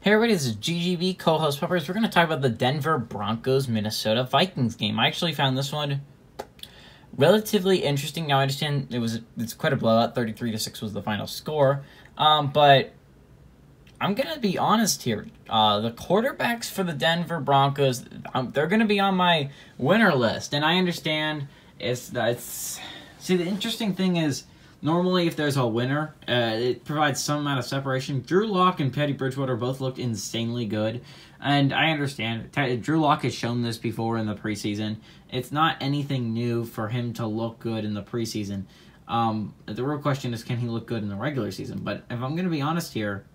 Hey everybody, this is GGB, co-host Peppers. We're going to talk about the Denver Broncos Minnesota Vikings game. I actually found this one relatively interesting. Now I understand it's quite a blowout. 33-6 was the final score. But I'm going to be honest here. The quarterbacks for the Denver Broncos, they're going to be on my winner list. And I understand see, the interesting thing is, normally, if there's a winner, it provides some amount of separation. Drew Lock and Teddy Bridgewater both looked insanely good, and I understand. Drew Lock has shown this before in the preseason. It's not anything new for him to look good in the preseason. The real question is, can he look good in the regular season? But if I'm going to be honest here,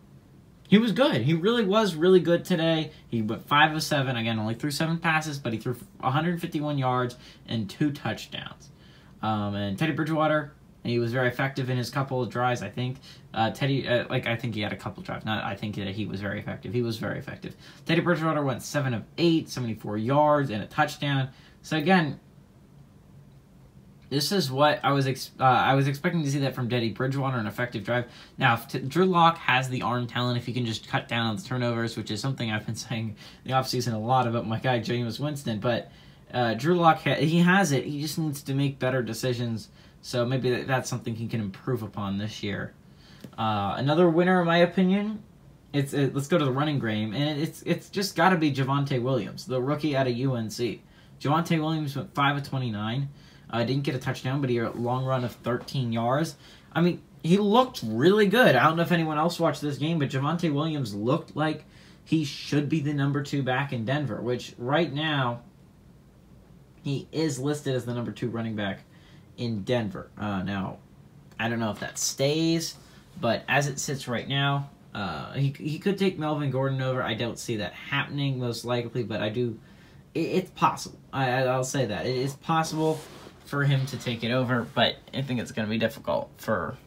he was good. He really was really good today. He went 5 of 7. Again, only threw 7 passes, but he threw 151 yards and 2 touchdowns. And Teddy Bridgewater, he was very effective in his couple of drives, I think. I think he had a couple of drives. I think that he was very effective. He was very effective. Teddy Bridgewater went 7 of 8, 74 yards, and a touchdown. So, again, this is what I was expecting to see that from Teddy Bridgewater, an effective drive. Now, if Drew Lock has the arm talent, if he can just cut down on the turnovers, which is something I've been saying in the offseason a lot about my guy, Jameis Winston, but Drew Lock, he has it. He just needs to make better decisions. So maybe that's something he can improve upon this year. Another winner, in my opinion, let's go to the running game, and it's just got to be Javonte Williams, the rookie out of UNC. Javonte Williams went 5 of 29. Didn't get a touchdown, but he had a long run of 13 yards. I mean, he looked really good. I don't know if anyone else watched this game, but Javonte Williams looked like he should be the number 2 back in Denver, which right now he is listed as the number 2 running back in Denver. Now, I don't know if that stays, but as it sits right now, he could take Melvin Gordon over. I don't see that happening most likely, but I do. It's possible. I'll say that. It is possible for him to take it over, but I think it's going to be difficult for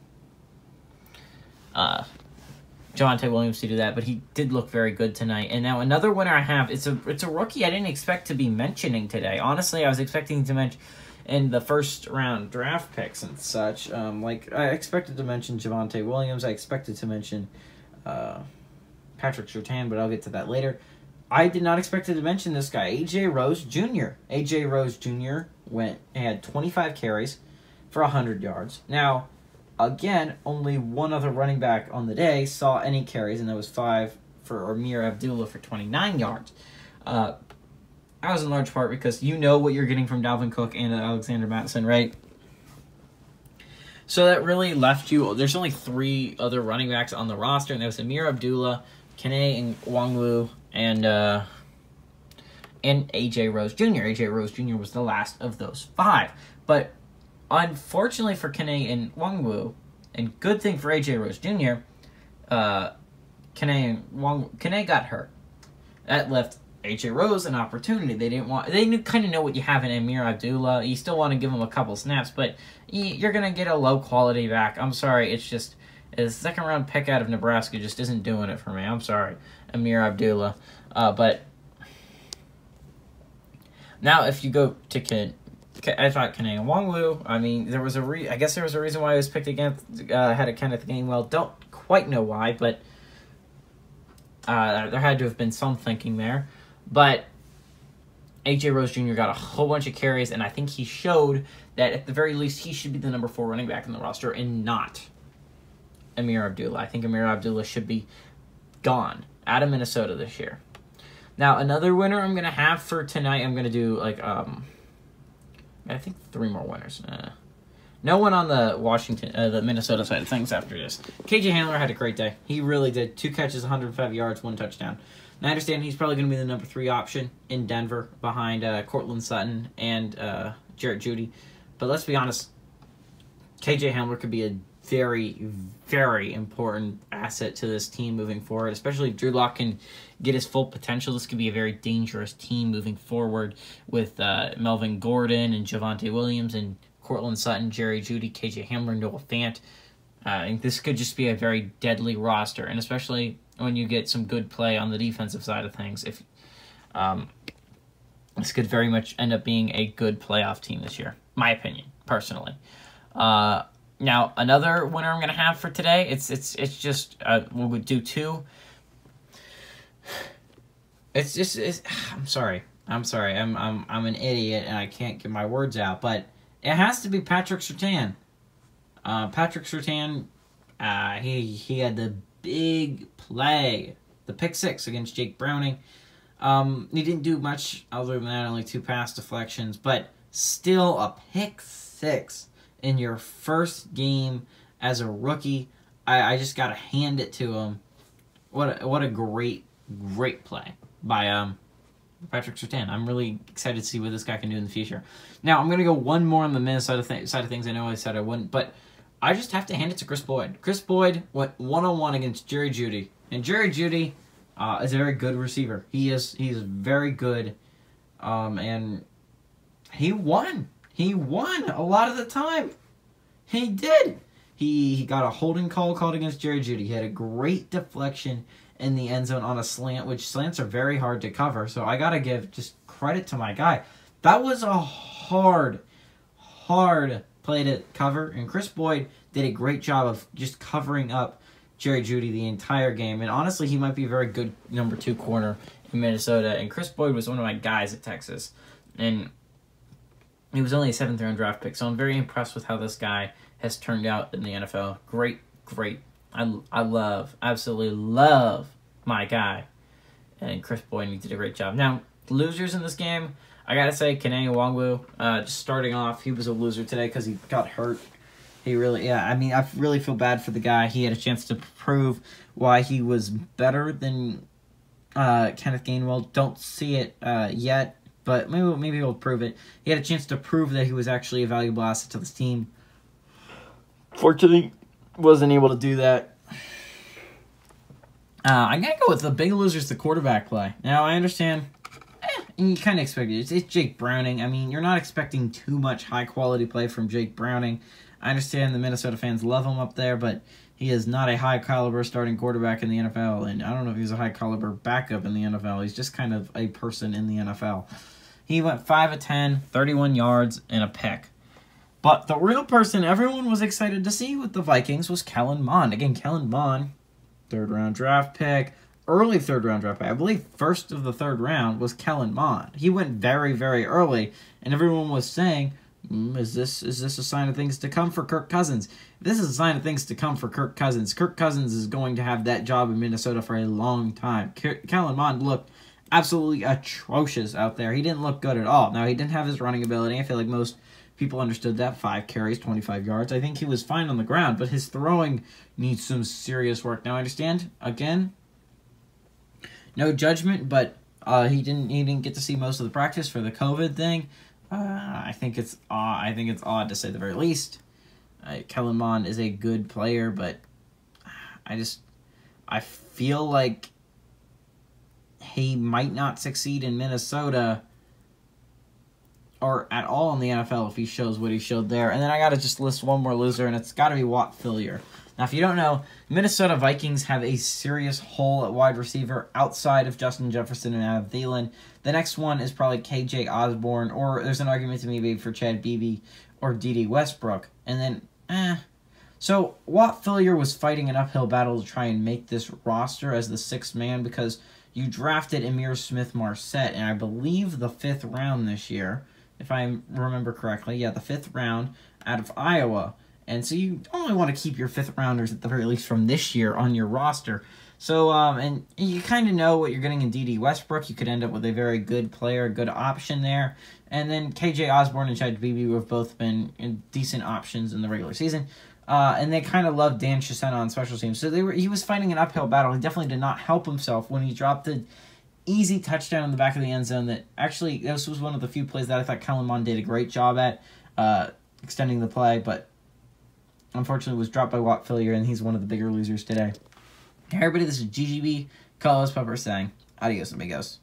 Javonte Williams to do that, but he did look very good tonight. And now another winner I have, it's a rookie I didn't expect to be mentioning today. Honestly, I was expecting to mention in the first round draft picks and such. I expected to mention Javonte Williams. I expected to mention Patrick Surtain, but I'll get to that later. I did not expect to mention this guy, A.J. Rose Jr. A.J. Rose Jr. had 25 carries for 100 yards. Now, again, only one other running back on the day saw any carries, and that was 5 for Amir Abdullah for 29 yards. That was in large part because you know what you're getting from Dalvin Cook and Alexander Mattison, right? So that really left you. There's only 3 other running backs on the roster, and that was Amir Abdullah, Kene Nwangwu, and A.J. Rose Jr. A.J. Rose Jr. was the last of those 5. But unfortunately for Kene and Nwangwu, and good thing for A.J. Rose Jr., Kene got hurt. That left A.J. Rose an opportunity. They kind of know what you have in Amir Abdullah. You still want to give him a couple snaps, but you're going to get a low quality back. I'm sorry, it's just a second round pick out of Nebraska just isn't doing it for me. I'm sorry, Amir Abdullah. But now if you go to I thought Kene Nwangwu, I mean, I guess there was a reason why he was picked against ahead of Kenneth Gainwell. Don't quite know why, but there had to have been some thinking there. But A.J. Rose Jr. got a whole bunch of carries, and I think he showed that at the very least he should be the number 4 running back in the roster and not Amir Abdullah. I think Amir Abdullah should be gone out of Minnesota this year. Now, another winner I'm going to have for tonight, I'm going to do, I think 3 more winners. No one on the Minnesota side of things after this. KJ Hamler had a great day. He really did. 2 catches, 105 yards, 1 touchdown. And I understand he's probably going to be the number 3 option in Denver behind Courtland Sutton and Jarrett Jeudy. But let's be honest, KJ Hamler could be a very, very important asset to this team moving forward, especially if Drew Lock can get his full potential. This could be a very dangerous team moving forward with Melvin Gordon and Javonte Williams and Courtland Sutton, Jerry Jeudy, KJ Hamler, Noah Fant. I think this could just be a very deadly roster, and especially when you get some good play on the defensive side of things. This could very much end up being a good playoff team this year, my opinion, personally. Now, another winner I'm going to have for today, it's just, we'll do 2. I'm sorry. I'm an idiot and I can't get my words out, but it has to be Patrick Surtain. Patrick Surtain, he had the big play, the pick six against Jake Browning. He didn't do much other than that, only 2 pass deflections, but still a pick six in your first game as a rookie. I just gotta hand it to him. What a great play by Patrick Surtain. I'm really excited to see what this guy can do in the future. Now, I'm going to go one more on the Minnesota side of things. I know I said I wouldn't, but I just have to hand it to Chris Boyd. Chris Boyd went one-on-one against Jerry Jeudy, and Jerry Jeudy is a very good receiver. He's very good, and he won. He won a lot of the time. He did. He got a holding call called against Jerry Jeudy. He had a great deflection in the end zone on a slant, which slants are very hard to cover. So I got to give just credit to my guy. That was a hard play to cover, and Chris Boyd did a great job of just covering up Jerry Jeudy the entire game. And honestly, he might be a very good number 2 corner in Minnesota. And Chris Boyd was one of my guys at Texas, and he was only a 7th-round draft pick. So I'm very impressed with how this guy has turned out in the NFL. Great. I absolutely love my guy. And Chris Boyd, he did a great job. Now, losers in this game, I got to say, Kene Nwangwu, just starting off, he was a loser today because he got hurt. I really feel bad for the guy. He had a chance to prove why he was better than Kenneth Gainwell. Don't see it yet, but maybe he'll prove it. He had a chance to prove that he was actually a valuable asset to this team. Fortunately, wasn't able to do that. I gotta go with the big losers, the quarterback play. Now, I understand, and you kind of expect it. It's Jake Browning. I mean, you're not expecting too much high-quality play from Jake Browning. I understand the Minnesota fans love him up there, but he is not a high-caliber starting quarterback in the NFL, and I don't know if he's a high-caliber backup in the NFL. He's just kind of a person in the NFL. He went 5 of 10, 31 yards, and a pick. But the real person everyone was excited to see with the Vikings was Kellen Mond. Again, Kellen Mond, 3rd-round draft pick, early 3rd-round draft pick. I believe first of the 3rd round was Kellen Mond. He went very, very early, and everyone was saying, is this a sign of things to come for Kirk Cousins? This is a sign of things to come for Kirk Cousins. Kirk Cousins is going to have that job in Minnesota for a long time. Kellen Mond looked absolutely atrocious out there. He didn't look good at all. Now, he didn't have his running ability. I feel like most people understood that. 5 carries, 25 yards. I think he was fine on the ground, but his throwing needs some serious work. Now, I understand, again, no judgment, but he didn't get to see most of the practice for the COVID thing. I think it's odd to say the very least. Kellen Mond is a good player, but I feel like he might not succeed in Minnesota or at all in the NFL if he shows what he showed there. And then I got to just list one more loser, and it's got to be Watt Fillier. Now, if you don't know, Minnesota Vikings have a serious hole at wide receiver outside of Justin Jefferson and Adam Thielen. The next one is probably KJ Osborne, or there's an argument to me maybe for Chad Beebe or D.D. Westbrook. And then, So, Watt Fillier was fighting an uphill battle to try and make this roster as the 6th man because you drafted Emir Smith-Marset, and I believe the 5th round this year, if I remember correctly. Yeah, the 5th round out of Iowa. And so you only want to keep your 5th rounders at the very least from this year on your roster. So, and you kind of know what you're getting in D.D. Westbrook. You could end up with a very good player, a good option there. And then KJ Osborne and Chad Beebe have both been decent options in the regular season. And they kind of loved Dan Chisena on special teams. So he was fighting an uphill battle. He definitely did not help himself when he dropped the easy touchdown in the back of the end zone. This was one of the few plays that I thought Kellen Mond did a great job at extending the play, but unfortunately was dropped by Watt Fillier, and he's one of the bigger losers today. Hey everybody, this is GGB Carlos Pepper saying adios amigos.